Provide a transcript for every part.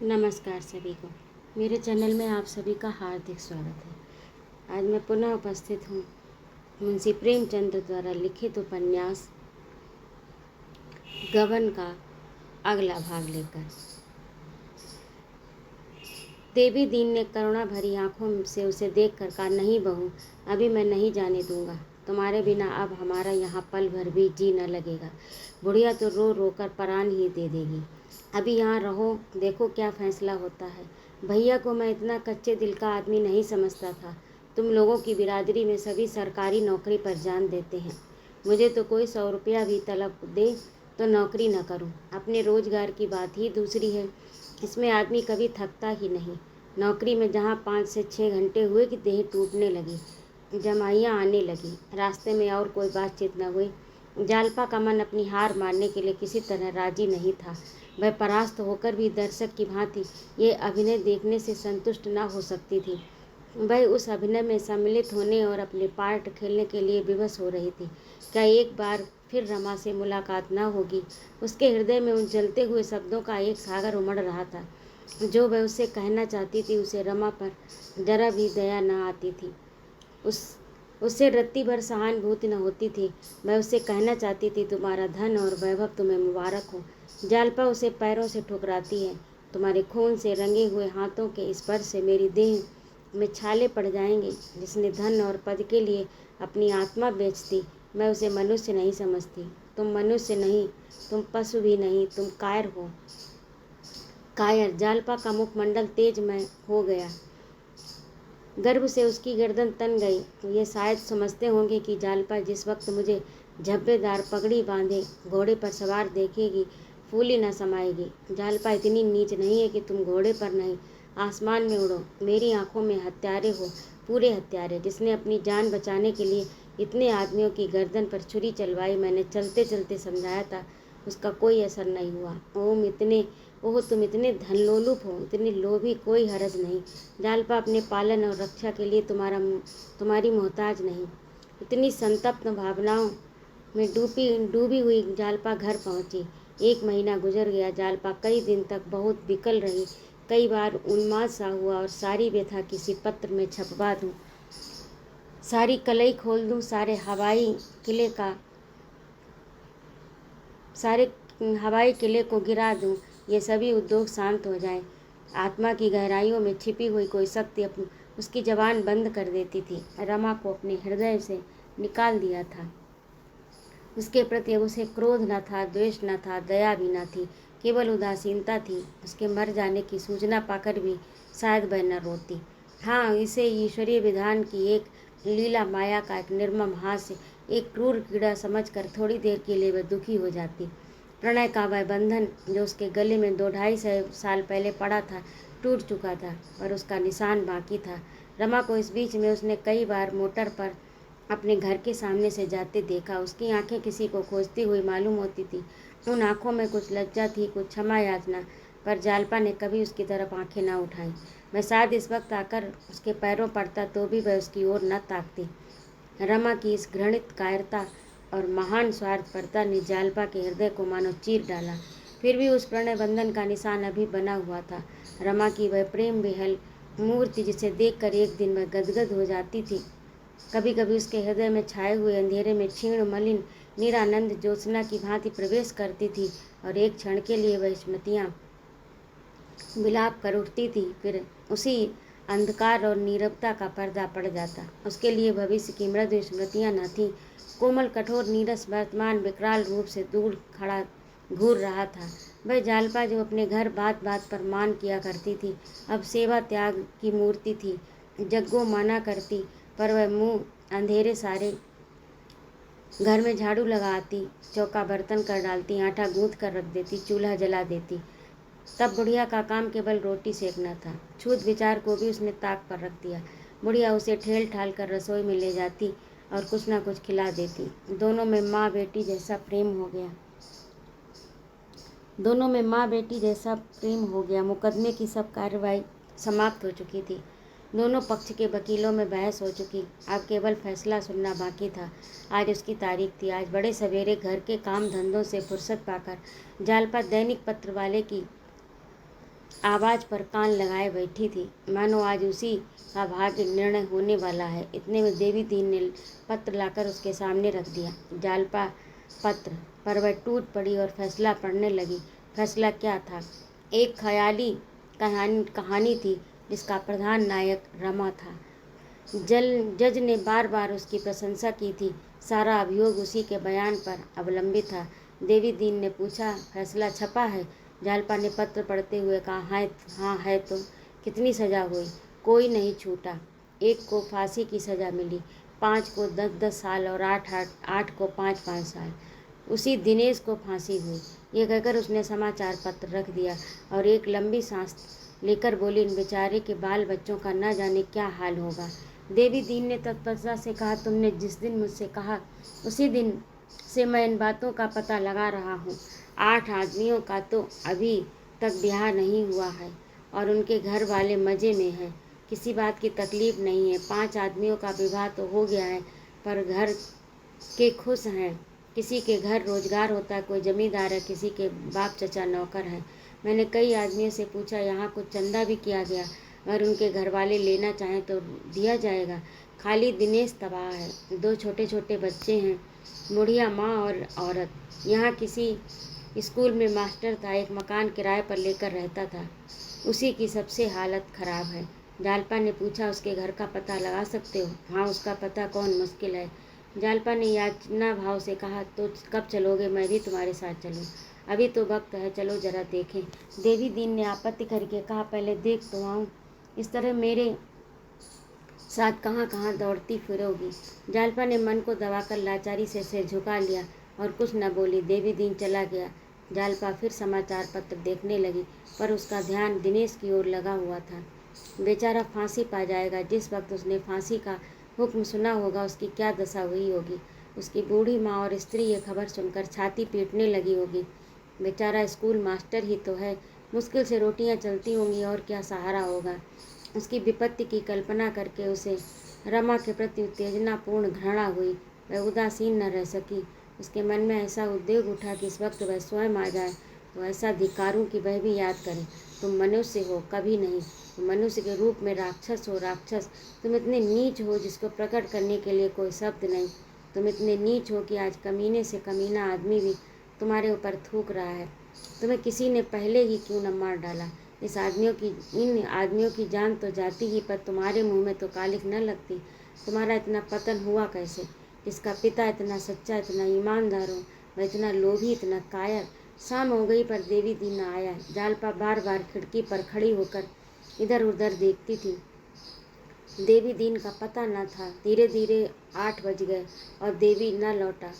नमस्कार सभी को। मेरे चैनल में आप सभी का हार्दिक स्वागत है। आज मैं पुनः उपस्थित हूँ मुंशी प्रेमचंद द्वारा लिखित उपन्यास गबन का अगला भाग लेकर। देवी दीन ने करुणा भरी आंखों से उसे देखकर कहा, नहीं बहू, अभी मैं नहीं जाने दूंगा। तुम्हारे बिना अब हमारा यहाँ पल भर भी जी न लगेगा। बुढ़िया तो रो रो कर प्राण ही दे देगी। अभी यहाँ रहो, देखो क्या फैसला होता है। भैया को मैं इतना कच्चे दिल का आदमी नहीं समझता था। तुम लोगों की बिरादरी में सभी सरकारी नौकरी पर जान देते हैं। मुझे तो कोई 100 रुपया भी तलब दे तो नौकरी न करूं। अपने रोजगार की बात ही दूसरी है। इसमें आदमी कभी थकता ही नहीं। नौकरी में जहाँ 5 से 6 घंटे हुए कि देह टूटने लगी, जमाइयाँ आने लगी। रास्ते में और कोई बातचीत न हुई। जालपा का मन अपनी हार मारने के लिए किसी तरह राजी नहीं था। वह परास्त होकर भी दर्शक की भांति ये अभिनय देखने से संतुष्ट न हो सकती थी। वह उस अभिनय में सम्मिलित होने और अपने पार्ट खेलने के लिए विवश हो रही थी। क्या एक बार फिर रमा से मुलाकात न होगी? उसके हृदय में उन जलते हुए शब्दों का एक सागर उमड़ रहा था। जो वह उससे कहना चाहती थी, उसे रमा पर जरा भी दया न आती थी। उससे रत्ती भर सहानुभूति न होती थी। मैं उससे कहना चाहती थी, तुम्हारा धन और वैभव तुम्हें मुबारक हो। जालपा उसे पैरों से ठुकराती है। तुम्हारे खून से रंगे हुए हाथों के स्पर्श से मेरी देह में छाले पड़ जाएंगे। जिसने धन और पद के लिए अपनी आत्मा बेच दी, मैं उसे मनुष्य नहीं समझती। तुम मनुष्य नहीं, तुम पशु भी नहीं, तुम कायर हो। कायर। जालपा का मुखमंडल तेजमय हो गया। गर्व से उसकी गर्दन तन गई। ये शायद समझते होंगे कि जालपा जिस वक्त मुझे झब्बेदार पगड़ी बांधे घोड़े पर सवार देखेगी, फूली न समाएगी। जालपा इतनी नीच नहीं है कि तुम घोड़े पर नहीं, आसमान में उड़ो। मेरी आंखों में हत्यारे हो, पूरे हत्यारे। जिसने अपनी जान बचाने के लिए इतने आदमियों की गर्दन पर छुरी चलवाई, मैंने चलते चलते समझाया था, उसका कोई असर नहीं हुआ। ओह तुम इतने धनलोलुप हो, इतने लोभी, कोई हरज नहीं। जालपा अपने पालन और रक्षा के लिए तुम्हारी मोहताज नहीं। इतनी संतप्त भावनाओं में डूबी हुई जालपा घर पहुंची। 1 महीना गुजर गया। जालपा कई दिन तक बहुत विकल रही। कई बार उन्माद सा हुआ और सारी व्यथा किसी पत्र में छपवा दूं, सारी कलई खोल दूं, सारे हवाई किले को गिरा दूं, ये सभी उद्योग शांत हो जाएं। आत्मा की गहराइयों में छिपी हुई कोई शक्ति उसकी जबान बंद कर देती थी। रमा को अपने हृदय से निकाल दिया था। उसके प्रति उसे क्रोध न था, द्वेष न था, दया भी न थी, केवल उदासीनता थी। उसके मर जाने की सूचना पाकर भी शायद वह न रोती। हाँ, इसे ईश्वरीय विधान की एक लीला, माया का एक निर्मम हास्य, एक क्रूर कीड़ा समझकर थोड़ी देर के लिए वह दुखी हो जाती। प्रणय का वह बंधन जो उसके गले में 2-2.5 साल पहले पड़ा था, टूट चुका था, पर उसका निशान बाकी था। रमा को इस बीच में उसने कई बार मोटर पर अपने घर के सामने से जाते देखा। उसकी आंखें किसी को खोजती हुई मालूम होती थी। उन आंखों में कुछ लज्जा थी, कुछ क्षमा याचना, पर जालपा ने कभी उसकी तरफ आंखें न उठाईं। मैं शायद इस वक्त आकर उसके पैरों पड़ता तो भी वह उसकी ओर न ताकती। रमा की इस घृणित कायरता और महान स्वार्थपरता ने जालपा के हृदय को मानो चीर डाला। फिर भी उस प्रणय बंधन का निशान अभी बना हुआ था। रमा की वह प्रेम विहल मूर्ति, जिसे देखकर एक दिन वह गदगद हो जाती थी, कभी कभी उसके हृदय में छाए हुए अंधेरे में क्षीण मलिन निरानंद ज्योत्सना की भांति प्रवेश करती थी, और एक क्षण के लिए वह स्मृतियाँ विलाप कर उठती थी। फिर उसी अंधकार और नीरवता का पर्दा पड़ जाता। उसके लिए भविष्य की मृदु स्मृतियाँ न थीं। कोमल कठोर नीरस वर्तमान विकराल रूप से दूर खड़ा घूर रहा था। वह जालपा जो अपने घर बात बात पर मान किया करती थी, अब सेवा त्याग की मूर्ति थी। जग्गो माना करती, पर वह मुँह अंधेरे सारे घर में झाड़ू लगाती, चौका बर्तन कर डालती, आटा गूंथ कर रख देती, चूल्हा जला देती। तब बुढ़िया का काम केवल रोटी सेकना था। छूत विचार को भी उसने ताक पर रख दिया। बुढ़िया उसे ठेल ठाल कर रसोई में ले जाती और कुछ न कुछ खिला देती। दोनों में माँ बेटी जैसा प्रेम हो गया। मुकदमे की सब कार्रवाई समाप्त हो चुकी थी। दोनों पक्ष के वकीलों में बहस हो चुकी। अब केवल फैसला सुनना बाकी था। आज उसकी तारीख थी। आज बड़े सवेरे घर के काम धंधों से फुर्सत पाकर जालपा दैनिक पत्र वाले की आवाज़ पर कान लगाए बैठी थी, मानो आज उसी का भाग्य निर्णय होने वाला है। इतने में देवी दीन ने पत्र लाकर उसके सामने रख दिया। जालपा पत्र पर वह टूट पड़ी और फैसला पढ़ने लगी। फैसला क्या था? एक ख्याली कहानी थी जिसका प्रधान नायक रमा था। जज ने बार बार उसकी प्रशंसा की थी। सारा अभियोग उसी के बयान पर अवलंबित था। देवी दीन ने पूछा, फैसला छपा है? जालपा ने पत्र पढ़ते हुए कहा, हाँ है तो। कितनी सज़ा हुई? कोई नहीं छूटा। एक को फांसी की सज़ा मिली, 5 को 10-10 साल और 8 को 5-5 साल। उसी दिनेश को फांसी हुई। ये कहकर उसने समाचार पत्र रख दिया और एक लंबी सांस लेकर बोली, इन बेचारे के बाल बच्चों का न जाने क्या हाल होगा। देवी दीन ने तत्परता से कहा, तुमने जिस दिन मुझसे कहा उसी दिन से मैं इन बातों का पता लगा रहा हूँ। 8 आदमियों का तो अभी तक ब्याह नहीं हुआ है और उनके घर वाले मज़े में हैं, किसी बात की तकलीफ़ नहीं है। 5 आदमियों का विवाह तो हो गया है पर घर के खुश हैं। किसी के घर रोजगार होता है, कोई जमींदार है, किसी के बाप चचा नौकर हैं। मैंने कई आदमियों से पूछा, यहाँ कुछ चंदा भी किया गया, अगर उनके घर वाले लेना चाहें तो दिया जाएगा। खाली दिनेश तबाह है। 2 छोटे छोटे बच्चे हैं, बुढ़िया माँ और औरत। यहाँ किसी स्कूल में मास्टर था, एक मकान किराए पर लेकर रहता था, उसी की सबसे हालत खराब है। जालपा ने पूछा, उसके घर का पता लगा सकते हो? हाँ, उसका पता कौन मुश्किल है। जालपा ने याचना भाव से कहा, तो कब चलोगे? मैं भी तुम्हारे साथ चलूं? अभी तो वक्त है, चलो जरा देखें। देवी दीन ने आपत्ति करके कहा, पहले देख तो आऊं। इस तरह मेरे साथ कहाँ कहाँ दौड़ती फिरोगी। जालपा ने मन को दबाकर लाचारी से सिर झुका लिया और कुछ न बोली। देवी दीन चला गया। जालपा फिर समाचार पत्र देखने लगी, पर उसका ध्यान दिनेश की ओर लगा हुआ था। बेचारा फांसी पा जाएगा। जिस वक्त उसने फांसी का हुक्म सुना होगा, उसकी क्या दशा हुई होगी। उसकी बूढ़ी माँ और स्त्री ये खबर सुनकर छाती पीटने लगी होगी। बेचारा स्कूल मास्टर ही तो है, मुश्किल से रोटियां चलती होंगी और क्या सहारा होगा। उसकी विपत्ति की कल्पना करके उसे रमा के प्रति उत्तेजनापूर्ण घृणा हुई। वह उदासीन न रह सकी। उसके मन में ऐसा उद्वेग उठा कि इस वक्त वह स्वयं आ जाए तो ऐसा धिक्कारूं कि वह भी याद करे, तुम मनुष्य हो, कभी नहीं। तुम मनुष्य के रूप में राक्षस हो। राक्षस, तुम इतने नीच हो जिसको प्रकट करने के लिए कोई शब्द नहीं। तुम इतने नीच हो कि आज कमीने से कमीना आदमी भी तुम्हारे ऊपर थूक रहा है। तुम्हें किसी ने पहले ही क्यों न मार डाला। इन आदमियों की जान तो जाती ही, पर तुम्हारे मुंह में तो कालिख न लगती। तुम्हारा इतना पतन हुआ कैसे? जिसका पिता इतना सच्चा, इतना ईमानदार हो, वह इतना लोभी, इतना कायर। शाम हो गई पर देवी दीन न आया। जालपा बार बार खिड़की पर खड़ी होकर इधर उधर देखती थी। देवी दीन का पता न था। धीरे धीरे 8 बज गए और देवी न लौटा।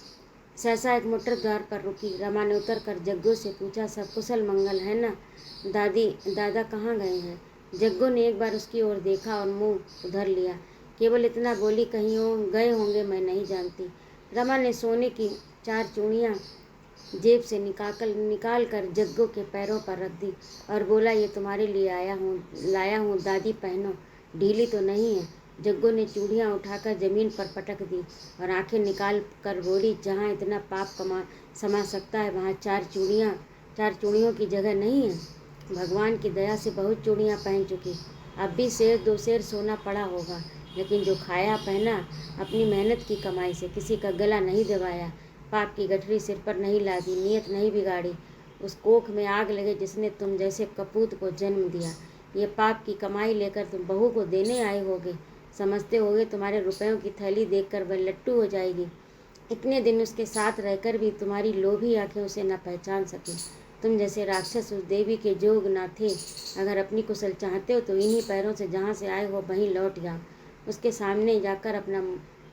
सहसा एक मोटर द्वार पर रुकी। रमा ने उतर कर जग्गू से पूछा, सब कुशल मंगल है ना? दादा कहाँ गए हैं? जग्गू ने एक बार उसकी ओर देखा और मुंह उधर लिया। केवल इतना बोली, कहीं गए होंगे, मैं नहीं जानती। रमा ने सोने की 4 चूड़ियाँ जेब से निकाल कर जग्गू के पैरों पर रख दी और बोला, ये तुम्हारे लिए लाया हूँ, दादी पहनो, ढीली तो नहीं है। जग्गू ने चूड़ियाँ उठाकर जमीन पर पटक दी और आंखें निकाल कर बोली, जहाँ इतना पाप समा सकता है वहाँ 4 चूड़ियों की जगह नहीं है। भगवान की दया से बहुत चूड़ियाँ पहन चुकी, अब भी 1-2 सेर सोना पड़ा होगा, लेकिन जो खाया पहना अपनी मेहनत की कमाई से, किसी का गला नहीं दबाया, पाप की गठरी सिर पर नहीं लादी, नियत नहीं बिगाड़ी। उस कोख में आग लगे जिसने तुम जैसे कपूत को जन्म दिया। ये पाप की कमाई लेकर तुम बहू को देने आए होगे। समझते होगे तुम्हारे रुपयों की थैली देखकर वह लट्टू हो जाएगी। इतने दिन उसके साथ रहकर भी तुम्हारी लोभी आंखें उसे न पहचान सकी। तुम जैसे राक्षस उस देवी के जोग न थे। अगर अपनी कुशल चाहते हो तो इन्हीं पैरों से जहाँ से आए हो वहीं लौट जाओ। उसके सामने जाकर अपना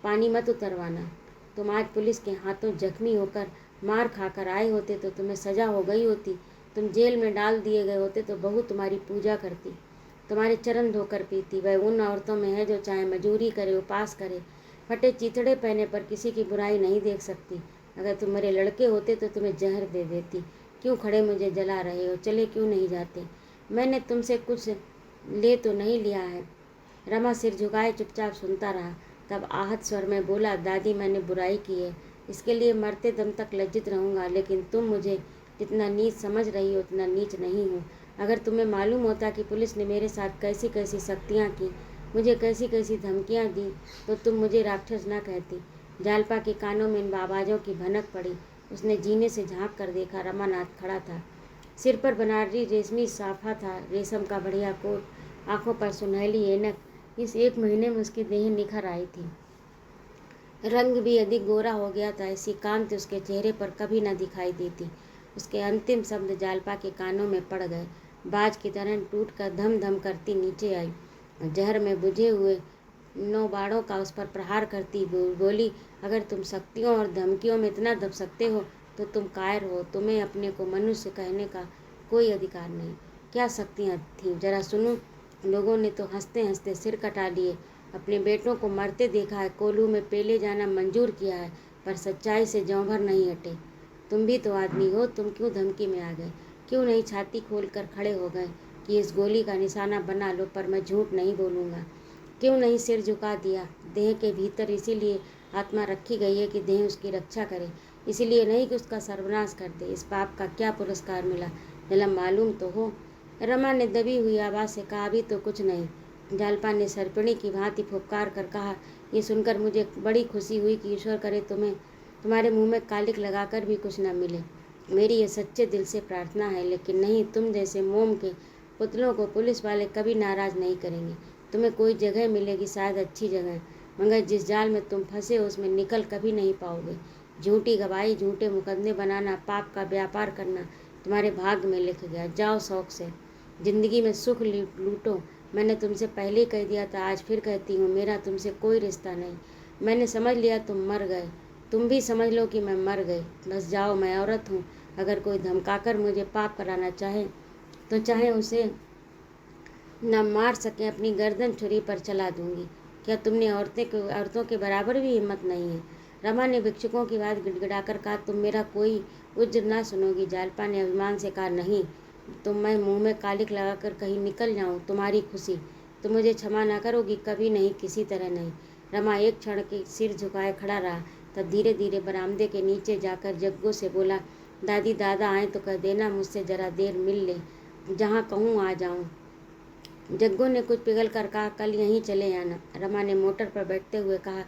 पानी मत उतरवाना। तुम आज पुलिस के हाथों जख्मी होकर मार खाकर आए होते तो तुम्हें सज़ा हो गई होती। तुम जेल में डाल दिए गए होते तो बहू तुम्हारी पूजा करती, तुम्हारे चरण धोकर पीती। वह उन औरतों में है जो चाहे मजूरी करे, उपास करे, फटे चिथड़े पहने पर किसी की बुराई नहीं देख सकती। अगर तुम मेरे लड़के होते तो तुम्हें जहर दे देती। क्यों खड़े मुझे जला रहे हो? चले क्यों नहीं जाते? मैंने तुमसे कुछ ले तो नहीं लिया है। रमा सिर झुकाए चुपचाप सुनता रहा। तब आहत स्वर में बोला, दादी मैंने बुराई की है, इसके लिए मरते दम तक लज्जित रहूँगा, लेकिन तुम मुझे जितना नीच समझ रही हो उतना नीच नहीं हूँ। अगर तुम्हें मालूम होता कि पुलिस ने मेरे साथ कैसी कैसी सख्तियाँ की, मुझे कैसी कैसी धमकियाँ दी, तो तुम मुझे राक्षस न कहती। जालपा के कानों में इन आवाज़ों की भनक पड़ी। उसने जीने से झांक कर देखा। रमानाथ खड़ा था। सिर पर बनारसी रेशमी साफा था, रेशम का बढ़िया कोट, आंखों पर सुनहली ऐनक। इस 1 महीने में उसकी देह निखर आई थी। रंग भी अधिक गोरा हो गया था। ऐसी कांति उसके चेहरे पर कभी न दिखाई देती। उसके अंतिम शब्द जालपा के कानों में पड़ गए। बाज की तरह टूट कर धम धम करती नीचे आई। जहर में बुझे हुए 9 बाड़ों का उस पर प्रहार करती बोली, अगर तुम शक्तियों और धमकियों में इतना दब सकते हो तो तुम कायर हो। तुम्हें अपने को मनुष्य कहने का कोई अधिकार नहीं। क्या शक्तियाँ थीं जरा सुनो। लोगों ने तो हंसते हंसते सिर कटा लिए। अपने बेटों को मरते देखा है, कोल्हू में पेले जाना मंजूर किया है, पर सच्चाई से ज्यों भर नहीं हटे। तुम भी तो आदमी हो, तुम क्यों धमकी में आ गए? क्यों नहीं छाती खोल कर खड़े हो गए कि इस गोली का निशाना बना लो, पर मैं झूठ नहीं बोलूँगा? क्यों नहीं सिर झुका दिया? देह के भीतर इसीलिए आत्मा रखी गई है कि देह उसकी रक्षा करे, इसीलिए नहीं कि उसका सर्वनाश कर दे। इस पाप का क्या पुरस्कार मिला, जरा मालूम तो हो। रमा ने दबी हुई आवाज़ से कहा, अभी तो कुछ नहीं। जालपा ने सर्पिणी की भांति फुफकार कर कहा, ये सुनकर मुझे बड़ी खुशी हुई कि ईश्वर करे तुम्हारे मुंह में कालिक लगाकर भी कुछ न मिले। मेरी ये सच्चे दिल से प्रार्थना है। लेकिन नहीं, तुम जैसे मोम के पुतलों को पुलिस वाले कभी नाराज़ नहीं करेंगे। तुम्हें कोई जगह मिलेगी, शायद अच्छी जगह, मगर जिस जाल में तुम फंसे हो उसमें निकल कभी नहीं पाओगे। झूठी गवाही, झूठे मुकदमे बनाना, पाप का व्यापार करना तुम्हारे भाग्य में लिख गया। जाओ शौक से ज़िंदगी में सुख लूटो। मैंने तुमसे पहले ही कह दिया था, आज फिर कहती हूँ, मेरा तुमसे कोई रिश्ता नहीं। मैंने समझ लिया तुम मर गए, तुम भी समझ लो कि मैं मर गई। बस जाओ, मैं औरत हूँ। अगर कोई धमकाकर मुझे पाप कराना चाहे तो चाहे उसे न मार सके, अपनी गर्दन छुरी पर चला दूंगी। क्या तुमने औरतों के बराबर भी हिम्मत नहीं है? रमा ने भिक्षुकों की बात गिड़गिड़ाकर कहा, तुम मेरा कोई उज्र ना सुनोगी। जालपा ने अभिमान से कहा, नहीं, तुम मैं मुंह में कालिक लगाकर कहीं निकल जाऊं, तुम्हारी खुशी। तुम मुझे क्षमा ना करोगी? कभी नहीं, किसी तरह नहीं। रमा एक क्षण के सिर झुकाए खड़ा रहा, तब धीरे धीरे बरामदे के नीचे जाकर जग्गू से बोला, दादी दादा आए तो कह देना मुझसे जरा देर मिल ले, जहाँ कहूँ आ जाऊँ। जग्गू ने कुछ पिघल कर कहा, कल यहीं चले आना। रमा ने मोटर पर बैठते हुए कहा,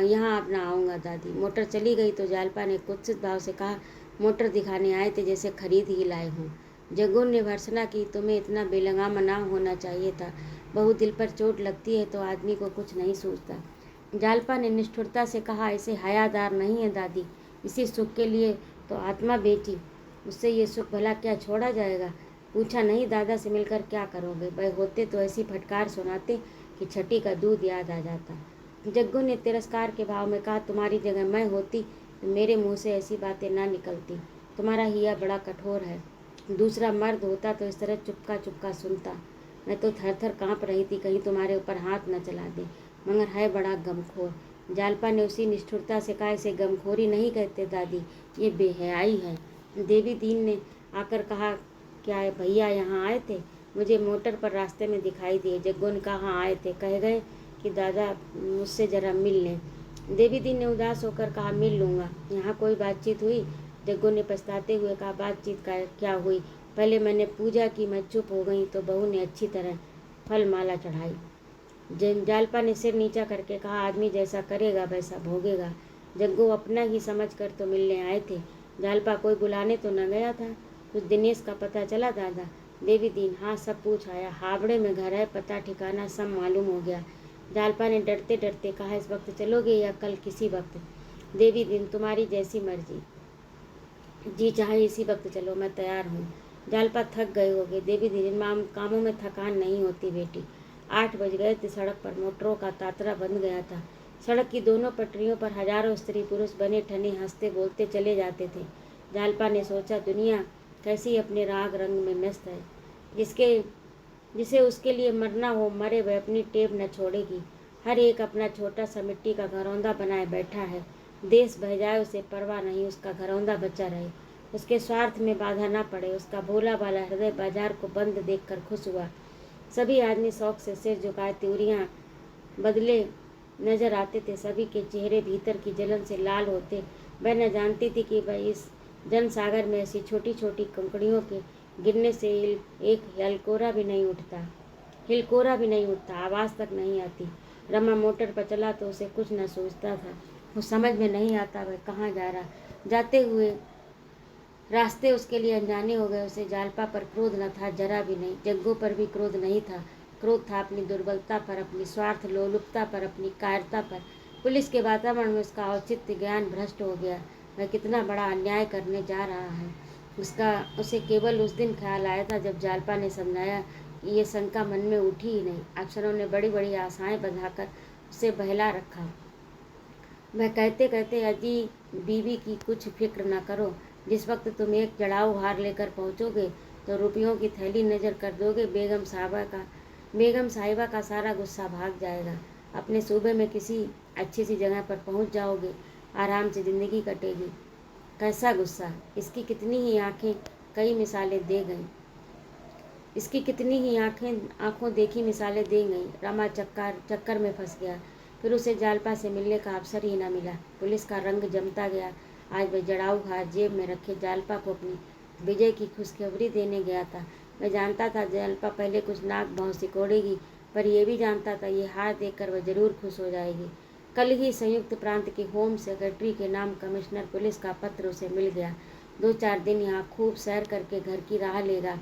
यहाँ अब ना आऊँगा दादी। मोटर चली गई तो जालपा ने कुत्सित भाव से कहा, मोटर दिखाने आए थे जैसे खरीद ही लाए हों। जग्गू ने भर्त्सना की, तुम्हें इतना बेलगाम ना होना चाहिए था। बहुत दिल पर चोट लगती है तो आदमी को कुछ नहीं सोचता। जालपा ने निष्ठुरता से कहा, ऐसे हयादार नहीं है दादी, इसी सुख के लिए तो आत्मा बेची, उससे ये सुख भला क्या छोड़ा जाएगा? पूछा, नहीं, दादा से मिलकर क्या करोगे? वह होते तो ऐसी फटकार सुनाते कि छठी का दूध याद आ जाता। जग्गू ने तिरस्कार के भाव में कहा, तुम्हारी जगह मैं होती तो मेरे मुंह से ऐसी बातें ना निकलती। तुम्हारा हिया बड़ा कठोर है। दूसरा मर्द होता तो इस तरह चुपका चुपका सुनता। मैं तो थर थर काँप रही थी कहीं तुम्हारे ऊपर हाथ न चला दे, मगर है बड़ा गमखोर। जालपा ने उसी निष्ठुरता से कहा, इसे गमखोरी नहीं कहते दादी, ये बेहयाई है। देवी दीन ने आकर कहा, क्या भैया यहाँ आए थे? मुझे मोटर पर रास्ते में दिखाई दिए। जग्गू ने कहा, हाँ आए थे, कह गए कि दादा मुझसे ज़रा मिल लें। देवी दीन ने उदास होकर कहा, मिल लूँगा। यहाँ कोई बातचीत हुई? जग्गू ने पछताते हुए कहा, बातचीत का क्या हुई, पहले मैंने पूजा की, मैं चुप हो गई तो बहू ने अच्छी तरह फल माला चढ़ाई। जालपा ने सिर नीचा करके कहा, आदमी जैसा करेगा वैसा भोगेगा। जग्गू अपना ही समझ कर तो मिलने आए थे, जालपा कोई बुलाने तो न गया था। कुछ दिनेश का पता चला दादा? देवी दीन, हाँ सब पूछ आया, हावड़े में घर है, पता ठिकाना सब मालूम हो गया। जालपा ने डरते डरते कहा, इस वक्त चलोगे या कल किसी वक्त? देवी दीन, तुम्हारी जैसी मर्जी, जी चाहे इसी वक्त चलो, मैं तैयार हूँ। जालपा थक गए होगे। देवी दीन, कामों में थकान नहीं होती बेटी। 8 बज गए थे। सड़क पर मोटरों का तांतरा बंद गया था। सड़क की दोनों पटरियों पर हजारों स्त्री पुरुष बने ठने हंसते बोलते चले जाते थे। जालपा ने सोचा, दुनिया कैसी अपने राग रंग में मस्त है। जिसे उसके लिए मरना हो मरे, वह अपनी टेप न छोड़ेगी। हर एक अपना छोटा सा मिट्टी का घरौंदा बनाए बैठा है। देश बह जाए उसे परवाह नहीं, उसका घरौंदा बचा रहे, उसके स्वार्थ में बाधा न पड़े। उसका भोला भाला हृदय बाजार को बंद देखकर खुश हुआ। सभी आदमी शौक से सिर झुकाए त्योरियां बदले नजर आते थे। सभी के चेहरे भीतर की जलन से लाल होते। वह न जानती थी कि वह इस जनसागर में ऐसी छोटी छोटी कंकड़ियों के गिरने से एक हिलकोरा भी नहीं उठता, आवाज़ तक नहीं आती। रमा मोटर पर चला तो उसे कुछ न सोचता था। वो समझ में नहीं आता वह कहाँ जा रहा। जाते हुए रास्ते उसके लिए अनजाने हो गए। उसे जालपा पर क्रोध न था, जरा भी नहीं। जग्गू पर भी क्रोध नहीं था। क्रोध था अपनी दुर्बलता पर, अपनी स्वार्थ लोलुपता पर, अपनी कायरता पर। पुलिस के वातावरण में उसका औचित्य ज्ञान भ्रष्ट हो गया। वह कितना बड़ा अन्याय करने जा रहा है, उसे केवल उस दिन ख्याल आया था जब जालपा ने समझाया कि ये शंका मन में उठी ही नहीं। अफसरों ने बड़ी बड़ी आशाएं बंधाकर उसे बहला रखा। वह कहते कहते, अजी बीवी की कुछ फिक्र न करो। जिस वक्त तुम एक चढ़ाऊ हार लेकर पहुंचोगे तो रुपयों की थैली नज़र कर दोगे, बेगम साहिबा का सारा गुस्सा भाग जाएगा। अपने सूबे में किसी अच्छी सी जगह पर पहुंच जाओगे, आराम से ज़िंदगी कटेगी। कैसा गुस्सा! इसकी कितनी ही आंखों देखी मिसालें दे गई। रमा चक्कर में फंस गया। फिर उसे जालपा से मिलने का अवसर ही न मिला। पुलिस का रंग जमता गया। आज वह जड़ाऊ हाथ जेब में रखे जालपा को अपनी विजय की खुशखबरी देने गया था। वह जानता था जालपा पहले कुछ नाक भौं सिकोड़ेगी, पर यह भी जानता था ये हार देखकर वह जरूर खुश हो जाएगी। कल ही संयुक्त प्रांत के होम सेक्रेटरी के नाम कमिश्नर पुलिस का पत्र उसे मिल गया। 2-4 दिन यहाँ खूब सैर करके घर की राह लेगा।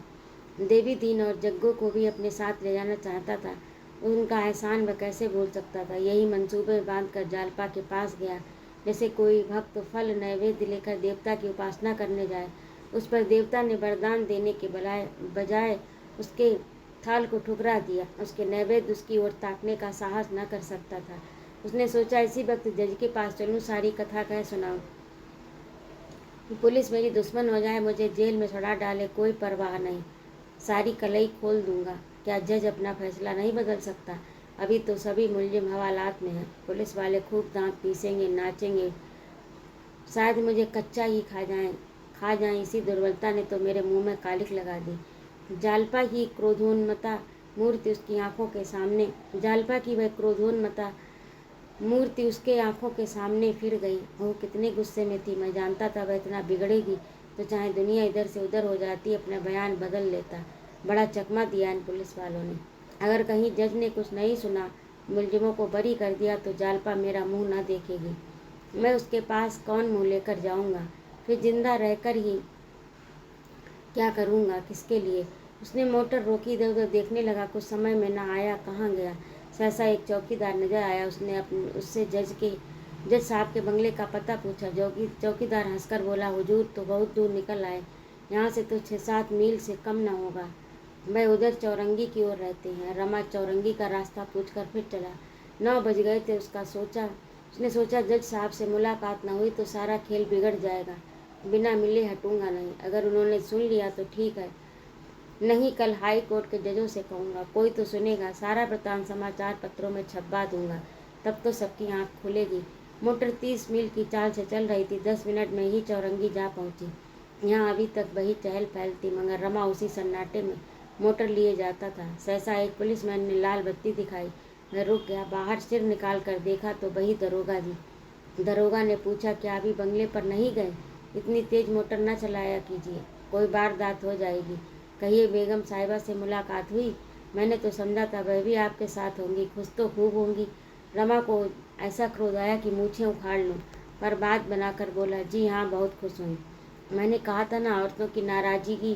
देवी दीन और जग्गू को भी अपने साथ ले जाना चाहता था। उनका एहसान वह कैसे भूल सकता था। यही मंसूबे बांध कर जालपा के पास गया, जैसे कोई भक्त फल नैवेद्य लेकर देवता की उपासना करने जाए। उस पर देवता ने वरदान देने के बजाय उसके थाल को ठुकरा दिया। उसके नैवेद्य उसकी ओर ताकने का साहस न कर सकता था। उसने सोचा, इसी वक्त जज के पास चलूं, सारी कथा कह सुनाऊं। पुलिस मेरी दुश्मन हो जाए, मुझे जेल में सड़ा डाले, कोई परवाह नहीं, सारी कलई खोल दूंगा। क्या जज अपना फैसला नहीं बदल सकता? अभी तो सभी मुलजिम हवालात में हैं। पुलिस वाले खूब दांत पीसेंगे, नाचेंगे, शायद मुझे कच्चा ही खा जाएं। इसी दुर्बलता ने तो मेरे मुंह में कालिख लगा दी। जालपा की क्रोधोन्मता मूर्ति उसकी आंखों के सामने जालपा की वह क्रोधोन्मता मूर्ति उसके आंखों के सामने फिर गई। वो कितने गुस्से में थी। मैं जानता था वह इतना बिगड़ेगी तो चाहे दुनिया इधर से उधर हो जाती, अपना बयान बदल लेता। बड़ा चकमा दिया इन पुलिस वालों ने। अगर कहीं जज ने कुछ नहीं सुना, मुलजिमों को बरी कर दिया तो जालपा मेरा मुंह न देखेगी। मैं उसके पास कौन मुंह लेकर जाऊंगा? फिर जिंदा रहकर ही क्या करूंगा, किसके लिए? उसने मोटर रोकी, इधर उधर देखने लगा। कुछ समय में न आया, कहाँ गया। सहसा एक चौकीदार नजर आया। उसने उससे जज साहब के बंगले का पता पूछा। चौकीदार हंसकर बोला, हुजूर तो बहुत दूर निकल आए, यहाँ से तो 6-7 मील से कम न होगा। वह उधर चौरंगी की ओर रहते हैं। रमा चौरंगी का रास्ता पूछकर फिर चला। 9 बज गए थे। उसने सोचा जज साहब से मुलाकात न हुई तो सारा खेल बिगड़ जाएगा। बिना मिले हटूंगा नहीं। अगर उन्होंने सुन लिया तो ठीक है, नहीं कल हाई कोर्ट के जजों से कहूँगा, कोई तो सुनेगा। सारा वृतांत समाचार पत्रों में छपवा दूंगा, तब तो सबकी आंख खुलेगी। मोटर 30 मील की चाल से चल रही थी। 10 मिनट में ही चौरंगी जा पहुंची। यहाँ अभी तक वही चहल पहल थी, मगर रमा उसी सन्नाटे में मोटर लिए जाता था। सहसा एक पुलिसमैन ने लाल बत्ती दिखाई। वह रुक गया। बाहर सिर निकाल कर देखा तो वही दरोगा जी। दरोगा ने पूछा, क्या अभी बंगले पर नहीं गए? इतनी तेज मोटर न चलाया कीजिए, कोई वारदात हो जाएगी। कहिए बेगम साहिबा से मुलाकात हुई? मैंने तो समझा था वह भी आपके साथ होंगी, खुश तो खूब होंगी। रमा को ऐसा क्रोध आया कि मूछें उखाड़ लूं, पर बात बनाकर बोला, जी हाँ, बहुत खुश हुई। मैंने कहा था ना, औरतों की नाराज़गी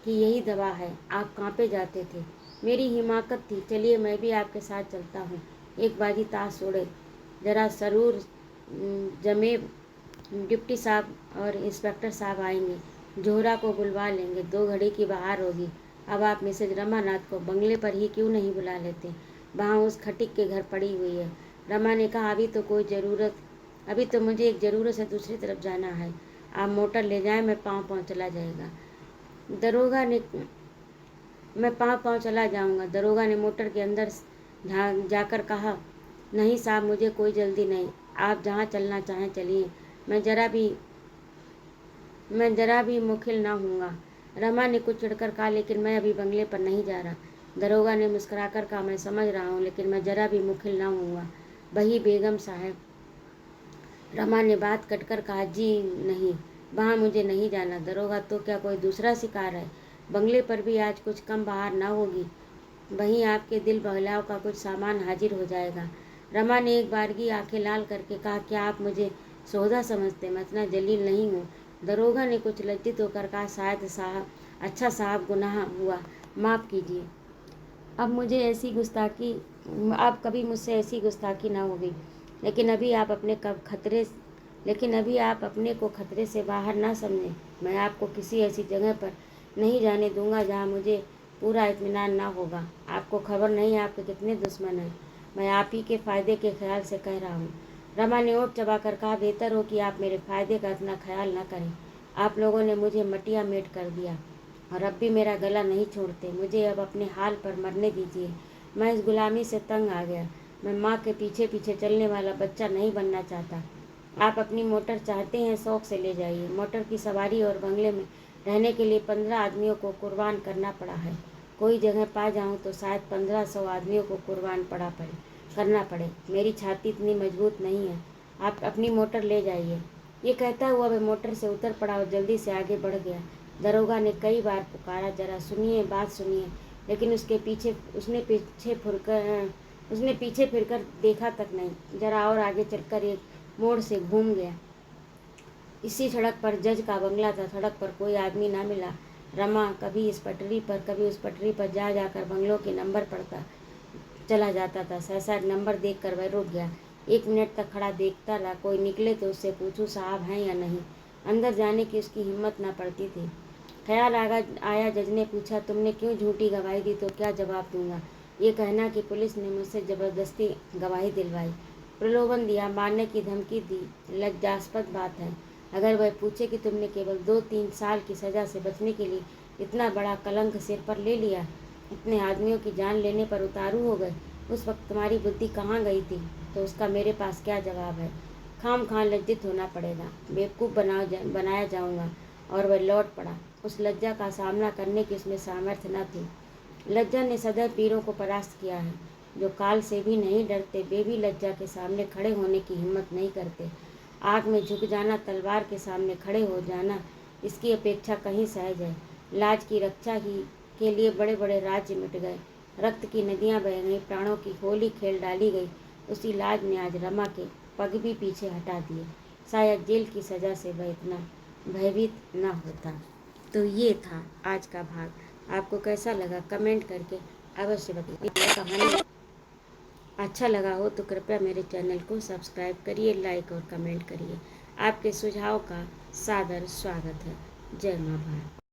की यही दवा है। आप कांपे जाते थे। मेरी हिमाकत थी। चलिए मैं भी आपके साथ चलता हूँ। एक बाजी ताश छोड़े, जरा सरूर जमे। डिप्टी साहब और इंस्पेक्टर साहब आएंगे, जोहरा को बुलवा लेंगे, 2 घड़ी की बहार होगी। अब आप मिसेज रमानाथ को बंगले पर ही क्यों नहीं बुला लेते? वहाँ उस खटिक के घर पड़ी हुई है। रमा ने कहा, अभी तो मुझे एक ज़रूरत से दूसरी तरफ जाना है। आप मोटर ले जाएं, मैं पाँव चला जाएगा। मैं पाँव चला जाऊंगा। दरोगा ने मोटर के अंदर जाकर कहा, नहीं साहब, मुझे कोई जल्दी नहीं, आप जहाँ चलना चाहें चलिए, मैं जरा भी मुखिल ना हूँगा। रमा ने कुछ चिढ़कर कहा, लेकिन मैं अभी बंगले पर नहीं जा रहा। दरोगा ने मुस्कुराकर कहा, मैं समझ रहा हूँ, लेकिन मैं जरा भी मुखिल ना हूँगा। वही बेगम साहब। रमा ने बात कटकर कहा, जी नहीं, वहाँ मुझे नहीं जाना। दरोगा, तो क्या कोई दूसरा शिकार है? बंगले पर भी आज कुछ कम बहार न होगी, वहीं आपके दिल बहलाव का कुछ सामान हाजिर हो जाएगा। रमा ने एक बारगी आंखें लाल करके कहा, क्या आप मुझे सौदा समझते? मैं इतना जलील नहीं हूँ। दरोगा ने कुछ लज्जित होकर कहा, शायद साहब, अच्छा साहब, गुनाह हुआ, माफ़ कीजिए। अब मुझे ऐसी गुस्ताखी अब कभी मुझसे ऐसी गुस्ताखी ना होगी। लेकिन अभी आप अपने कब खतरे लेकिन अभी आप अपने को खतरे से बाहर ना समझें। मैं आपको किसी ऐसी जगह पर नहीं जाने दूंगा जहाँ मुझे पूरा इत्मीनान ना होगा। आपको खबर नहीं आपके कितने दुश्मन हैं। मैं आप ही के फ़ायदे के ख्याल से कह रहा हूँ। रमा ने ओठ चबाकर कहा, बेहतर हो कि आप मेरे फ़ायदे का इतना ख्याल न करें। आप लोगों ने मुझे मटिया मेट कर दिया और अब भी मेरा गला नहीं छोड़ते। मुझे अब अपने हाल पर मरने दीजिए। मैं इस गुलामी से तंग आ गया। मैं माँ के पीछे पीछे चलने वाला बच्चा नहीं बनना चाहता। आप अपनी मोटर चाहते हैं, शौक से ले जाइए। मोटर की सवारी और बंगले में रहने के लिए 15 आदमियों को कुर्बान करना पड़ा है। कोई जगह पा जाऊं तो शायद 1500 आदमियों को कुर्बान करना पड़े। मेरी छाती इतनी मजबूत नहीं है। आप अपनी मोटर ले जाइए। ये कहता हुआ वह मोटर से उतर पड़ा और जल्दी से आगे बढ़ गया। दरोगा ने कई बार पुकारा, जरा सुनिए, बात सुनिए, लेकिन उसने पीछे फिरकर देखा तक नहीं। जरा और आगे चलकर एक मोड़ से घूम गया। इसी सड़क पर जज का बंगला था। सड़क पर कोई आदमी ना मिला। रमा कभी इस पटरी पर कभी उस पटरी पर जा जाकर बंगलों के नंबर पढ़ता चला जाता था। सहसा नंबर देखकर वह रुक गया। 1 मिनट तक खड़ा देखता रहा। कोई निकले तो उससे पूछूं साहब हैं या नहीं। अंदर जाने की उसकी हिम्मत न पड़ती थी। ख्याल आया। जज ने पूछा, तुमने क्यों झूठी गवाही दी? तो क्या जवाब दूंगा? ये कहना कि पुलिस ने मुझसे ज़बरदस्ती गवाही दिलवाई, प्रलोभन दिया, मारने की धमकी दी, लज्जास्पद बात है। अगर वह पूछे कि तुमने केवल 2-3 साल की सज़ा से बचने के लिए इतना बड़ा कलंक सिर पर ले लिया, इतने आदमियों की जान लेने पर उतारू हो गए, उस वक्त तुम्हारी बुद्धि कहाँ गई थी? तो उसका मेरे पास क्या जवाब है? खाम लज्जित होना पड़ेगा, बेवकूफ़ बनाया जाऊँगा। और वह लौट पड़ा। उस लज्जा का सामना करने की उसमें सामर्थ्य न थी। लज्जा ने सदैव वीरों को परास्त किया है। जो काल से भी नहीं डरते, वे भी लज्जा के सामने खड़े होने की हिम्मत नहीं करते। आग में झुक जाना, तलवार के सामने खड़े हो जाना, इसकी अपेक्षा कहीं सहज है। लाज की रक्षा ही के लिए बड़े बड़े राज्य मिट गए, रक्त की नदियाँ बह गईं, प्राणों की होली खेल डाली गई। उसी लाज ने आज रमा के पग भी पीछे हटा दिए। शायद जेल की सज़ा से वह इतना भयभीत न होता। तो ये था आज का भाग। आपको कैसा लगा कमेंट करके अवश्य बताइए। कहानी अच्छा लगा हो तो कृपया मेरे चैनल को सब्सक्राइब करिए, लाइक और कमेंट करिए। आपके सुझाव का सादर स्वागत है। जय माँ भारत।